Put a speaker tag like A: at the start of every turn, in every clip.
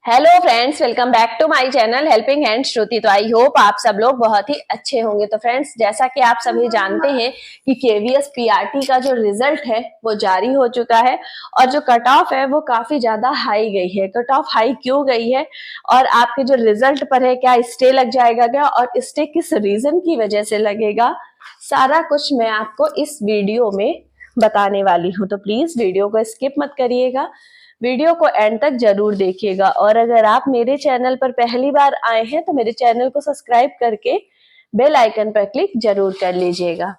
A: Hello friends, welcome back to my channel helping hand Shruti. तो I hope आप सब लोग बहुत ही अच्छे होंगे। तो फ्रेंड्स, जैसा कि आप सभी जानते हैं कि केवीएस पीआरटी का जो रिजल्ट है वो जारी हो चुका है और जो कट ऑफ है वो काफी ज्यादा हाई गई है। कट ऑफ हाई क्यों गई है और आपके जो रिजल्ट पर है क्या स्टे लग जाएगा क्या, और स्टे किस रीजन की वजह से लगेगा, सारा कुछ मैं आपको इस वीडियो में बताने वाली हूँ। तो प्लीज वीडियो को स्किप मत करिएगा, वीडियो को एंड तक जरूर देखिएगा। और अगर आप मेरे चैनल पर पहली बार आए हैं तो मेरे चैनल को सब्सक्राइब करके बेल आइकन पर क्लिक जरूर कर लीजिएगा।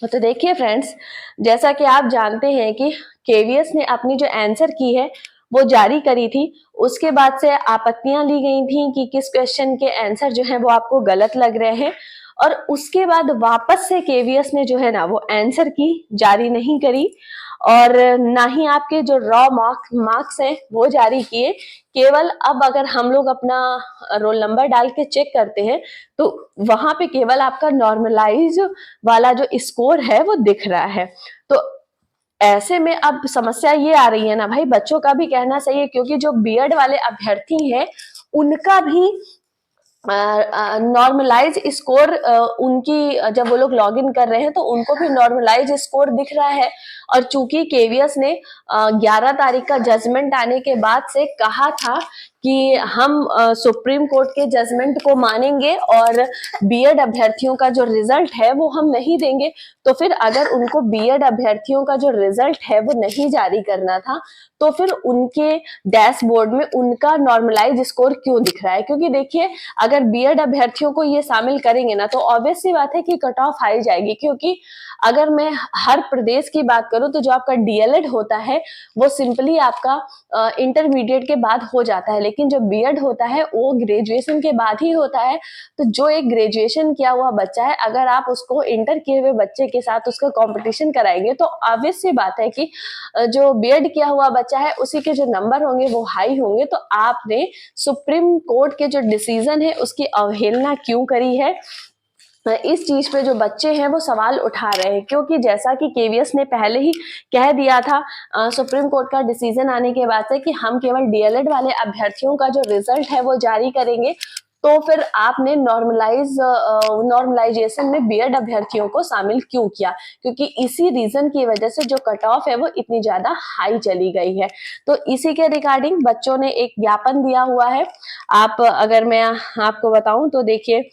A: तो देखिए फ्रेंड्स, जैसा कि आप जानते हैं कि केवीएस ने अपनी जो आंसर की है वो जारी करी थी। उसके बाद से आपत्तियां ली गई थी कि किस क्वेश्चन के आंसर जो है वो आपको गलत लग रहे हैं, और उसके बाद वापस से केवीएस ने जो है ना वो आंसर की जारी नहीं करी और ना ही आपके जो रॉ मार्क्स हैं वो जारी किए। केवल अब अगर हम लोग अपना रोल नंबर डाल के चेक करते हैं तो वहां पे केवल आपका नॉर्मलाइज वाला जो स्कोर है वो दिख रहा है। तो ऐसे में अब समस्या ये आ रही है ना भाई, बच्चों का भी कहना सही है, क्योंकि जो बीएड वाले अभ्यर्थी हैं उनका भी नॉर्मलाइज स्कोर, उनकी जब वो लोग लॉग इन कर रहे हैं तो उनको भी नॉर्मलाइज स्कोर दिख रहा है। और चूंकि केवीएस ने 11 तारीख का जजमेंट आने के बाद से कहा था कि हम सुप्रीम कोर्ट के जजमेंट को मानेंगे और बीएड अभ्यर्थियों का जो रिजल्ट है वो हम नहीं देंगे, तो फिर अगर उनको बीएड अभ्यर्थियों का जो रिजल्ट है वो नहीं जारी करना था तो फिर उनके डैशबोर्ड में उनका नॉर्मलाइज स्कोर क्यों दिख रहा है? क्योंकि देखिए, अगर बीएड अभ्यर्थियों को ये शामिल करेंगे ना तो ऑब्वियस सी बात है कि कट ऑफ हाई जाएगी। क्योंकि अगर मैं हर प्रदेश की बात करूं तो जो आपका डीएलएड होता है वो सिंपली आपका इंटरमीडिएट के बाद हो जाता है, लेकिन जो बीएड होता है वो ग्रेजुएशन के बाद ही होता है। तो जो एक ग्रेजुएशन किया हुआ बच्चा है, अगर आप उसको इंटर किए हुए बच्चे के साथ उसका कॉम्पिटिशन कराएंगे तो ऑब्वियस सी बात है कि जो बीएड किया हुआ बच्चा है उसी के जो नंबर होंगे वो हाई होंगे। तो आपने सुप्रीम कोर्ट के जो डिसीजन है उसकी अवहेलना क्यों करी है? इस चीज पे जो बच्चे हैं वो सवाल उठा रहे हैं, क्योंकि जैसा कि केवीएस ने पहले ही कह दिया था सुप्रीम कोर्ट का डिसीजन आने के बाद से कि हम केवल डीएलएड वाले अभ्यर्थियों का जो रिजल्ट है वो जारी करेंगे। तो फिर आपने नॉर्मलाइजेशन में बीएड अभ्यर्थियों को शामिल क्यों किया? क्योंकि इसी रीजन की वजह से जो कट ऑफ है वो इतनी ज्यादा हाई चली गई है। तो इसी के रिगार्डिंग बच्चों ने एक ज्ञापन दिया हुआ है। आप अगर मैं आपको बताऊं तो देखिए,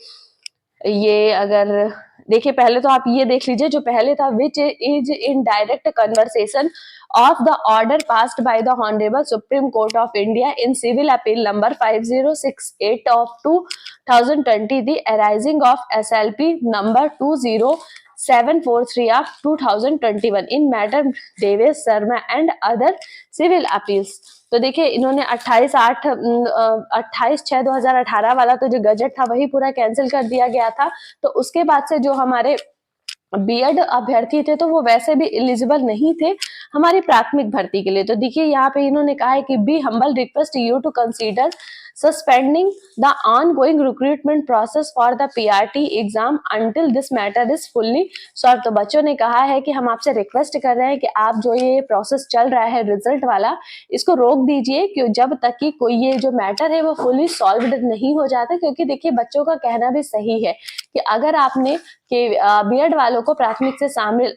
A: ये अगर देखिए, पहले तो आप ये देख लीजिए, जो पहले था which is in direct conversation of the order passed by the honourable supreme court of India in civil appeal number 5068 of 2020 the arising of SLP number 20743 of 2021 in matter Devesh Sharma and other civil appeals. तो देखिए, इन्होंने 28/6/2018 वाला तो जो gazette था वही पूरा cancel कर दिया गया था। तो उसके बाद से जो हमारे बीएड अभ्यर्थी थे तो वो वैसे भी एलिजिबल नहीं थे हमारी प्राथमिक भर्ती के लिए। तो देखिए, यहाँ पे इन्होंने कहा है कि be humble request you to consider suspending the ongoing recruitment process for the PRT exam until this matter is fully solve. तो बच्चों ने कहा है कि हम आपसे रिक्वेस्ट कर रहे हैं कि आप जो ये प्रोसेस चल रहा है रिजल्ट वाला, इसको रोक दीजिए कि जब तक कि कोई ये जो मैटर है वो फुली सॉल्व्ड नहीं हो जाता। क्योंकि देखिए, बच्चों का कहना भी सही है कि अगर आपने कि बीएड वालों को प्राथमिक से शामिल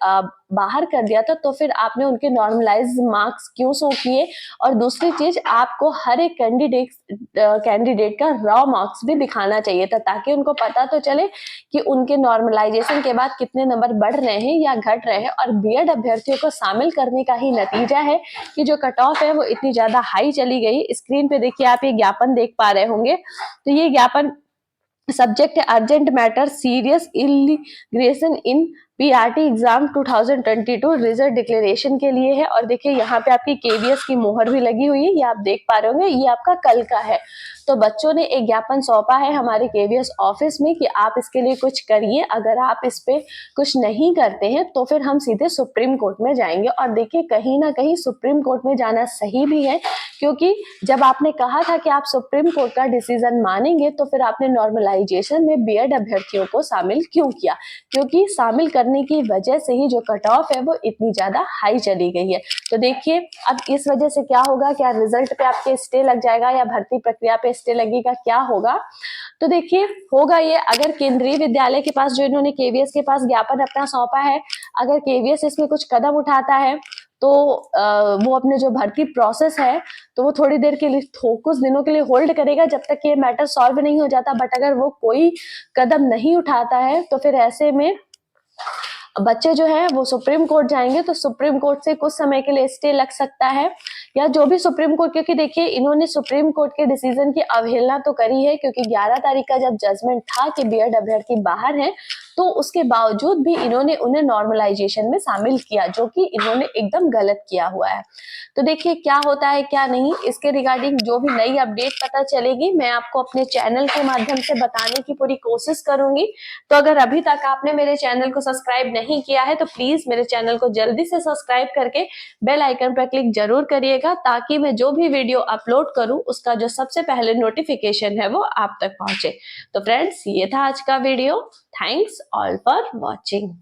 A: बाहर कर दिया था तो फिर आपने उनके नॉर्मलाइज मार्क्स क्यों शो किए? और दूसरी चीज, आपको हर एक कैंडिडेट का रॉ मार्क्स भी दिखाना चाहिए था, ताकि उनको पता तो चले कि उनके नॉर्मलाइजेशन के बाद कितने नंबर बढ़ रहे हैं या घट रहे हैं। और बीएड अभ्यर्थियों को शामिल करने का ही नतीजा है कि जो कट ऑफ है वो इतनी ज्यादा हाई चली गई। स्क्रीन पे देखिए, आप ये ज्ञापन देख पा रहे होंगे। तो ये ज्ञापन सब्जेक्ट अर्जेंट मैटर सीरियस इलिग्रेशन इन पीआरटी एग्जाम 2022 रिजल्ट डिक्लेरेशन के लिए है। और देखिए, यहाँ पे आपकी केवीएस की मोहर भी लगी हुई है, ये आप देख पा रहे होंगे, ये आपका कल का है। तो बच्चों ने एक ज्ञापन सौंपा है हमारे केवीएस ऑफिस में कि आप इसके लिए कुछ करिए। अगर आप इस पे कुछ नहीं करते हैं तो फिर हम सीधे सुप्रीम कोर्ट में जाएंगे। और देखिए, कहीं ना कहीं सुप्रीम कोर्ट में जाना सही भी है, क्योंकि जब आपने कहा था कि आप सुप्रीम कोर्ट का डिसीजन मानेंगे तो फिर आपने नॉर्मलाइजेशन में बीएड अभ्यर्थियों को शामिल क्यों किया? क्योंकि शामिल करने की वजह से ही जो कट ऑफ है वो इतनी ज्यादा हाई चली गई है। तो देखिए अब इस वजह से क्या होगा, क्या रिजल्ट पे आपके स्टे लग जाएगा या भर्ती प्रक्रिया पे स्टे लगेगा, क्या होगा? तो देखिए होगा ये, अगर केंद्रीय विद्यालय के पास जो इन्होंने केवीएस के पास ज्ञापन अपना सौंपा है, अगर केवीएस इसमें कुछ कदम उठाता है तो वो अपने जो भर्ती प्रोसेस है तो वो थोड़ी देर के लिए कुछ दिनों के लिए होल्ड करेगा जब तक ये मैटर सॉल्व नहीं हो जाता। बट अगर वो कोई कदम नहीं उठाता है तो फिर ऐसे में बच्चे जो है वो सुप्रीम कोर्ट जाएंगे, तो सुप्रीम कोर्ट से कुछ समय के लिए स्टे लग सकता है या जो भी सुप्रीम कोर्ट, क्योंकि देखिए इन्होंने सुप्रीम कोर्ट के डिसीजन की अवहेलना तो करी है, क्योंकि 11 तारीख का जब जजमेंट था कि बीएड अभ्यर्थी बाहर है तो उसके बावजूद भी इन्होंने उन्हें नॉर्मलाइजेशन में शामिल किया, जो कि इन्होंने एकदम गलत किया हुआ है। तो देखिए क्या होता है क्या नहीं, इसके रिगार्डिंग जो भी नई अपडेट पता चलेगी मैं आपको अपने चैनल के माध्यम से बताने की पूरी कोशिश करूंगी। तो अगर अभी तक आपने मेरे चैनल को सब्सक्राइब नहीं किया है तो प्लीज मेरे चैनल को जल्दी से सब्सक्राइब करके बेल आइकन पर क्लिक जरूर करिएगा, ताकि मैं जो भी वीडियो अपलोड करूं उसका जो सबसे पहले नोटिफिकेशन है वो आप तक पहुंचे। तो फ्रेंड्स ये था आज का video. Thanks all for watching.